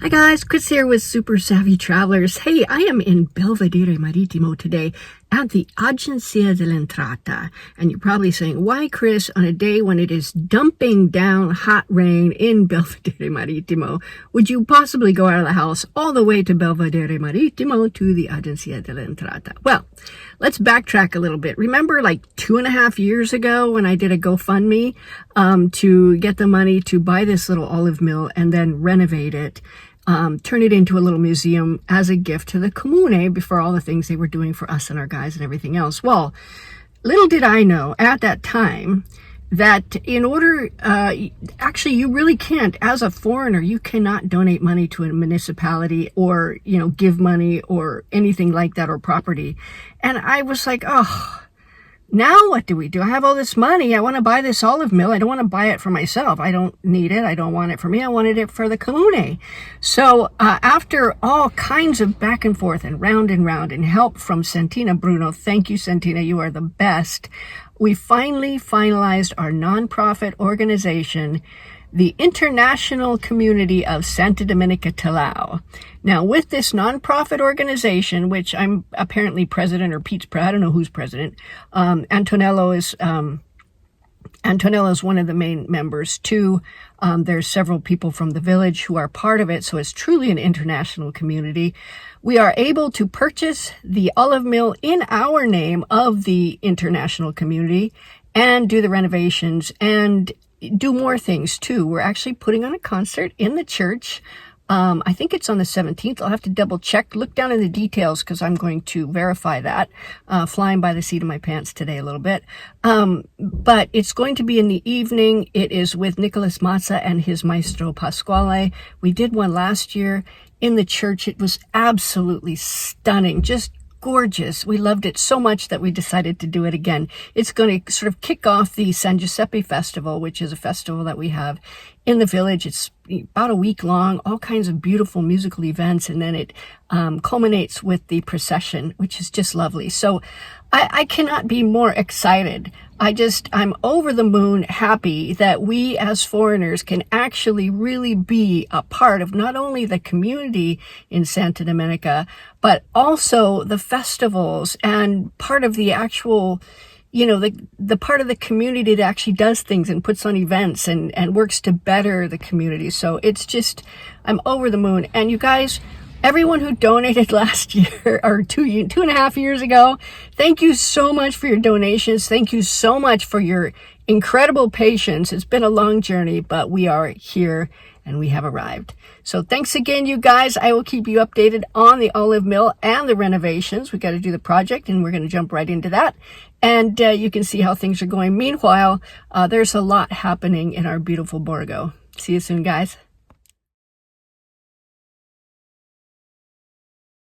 Hi guys, Chris here with Super Savvy Travelers. Hey, I am in Belvedere Maritimo today at the Agencia de la Entrata. And you're probably saying, why Chris, on a day when it is dumping down hot rain in Belvedere Maritimo, would you possibly go out of the house all the way to Belvedere Maritimo to the Agencia de la Entrata? Well, let's backtrack a little bit. Remember like 2.5 years ago when I did a GoFundMe to get the money to buy this little olive mill and then renovate it? Turn it into a little museum as a gift to the Comune before all the things they were doing for us and our guys and everything else. Well, little did I know at that time that in order, actually you really can't, as a foreigner, you cannot donate money to a municipality or, give money or anything like that or property. And I was like, oh, now what do we do? I have all this money. I want to buy this olive mill. I don't want to buy it for myself. I don't need it. I don't want it for me. I wanted it for the Comune. So after all kinds of back and forth and round and help from Santina Bruno, thank you, Santina. You are the best. We finally finalized our nonprofit organization, the International Community of Santa Domenica Talao. Now, with this nonprofit organization, which I'm apparently president or Pete's president, I don't know who's president. Antonello is one of the main members too. There's several people from the village who are part of it, so it's truly an international community. We are able to purchase the olive mill in our name of the international community and do the renovations and do more things too. We're actually putting on a concert in the church. I think it's on the 17th. I'll have to double check. Look down in the details because I'm going to verify that. Flying by the seat of my pants today a little bit. But it's going to be in the evening. It is with Nicholas Mazza and his Maestro Pasquale. We did one last year in the church. It was absolutely stunning. Just gorgeous. We loved it so much that we decided to do it again. It's going to sort of kick off the San Giuseppe Festival, which is a festival that we have in the village. It's about a week long, all kinds of beautiful musical events, and then it culminates with the procession, which is just lovely. So I cannot be more excited. I'm over the moon happy that we as foreigners can actually really be a part of not only the community in Santa Domenica, but also the festivals and part of the actual, the part of the community that actually does things and puts on events and works to better the community. So it's just, I'm over the moon. And you guys, everyone who donated last year or 2.5 years ago, thank you so much for your donations. Thank you so much for your incredible patience. It's been a long journey, but we are here and we have arrived. So thanks again, you guys. I will keep you updated on the olive mill and the renovations. We got to do the project and we're going to jump right into that. And you can see how things are going. Meanwhile, there's a lot happening in our beautiful Borgo. See you soon, guys.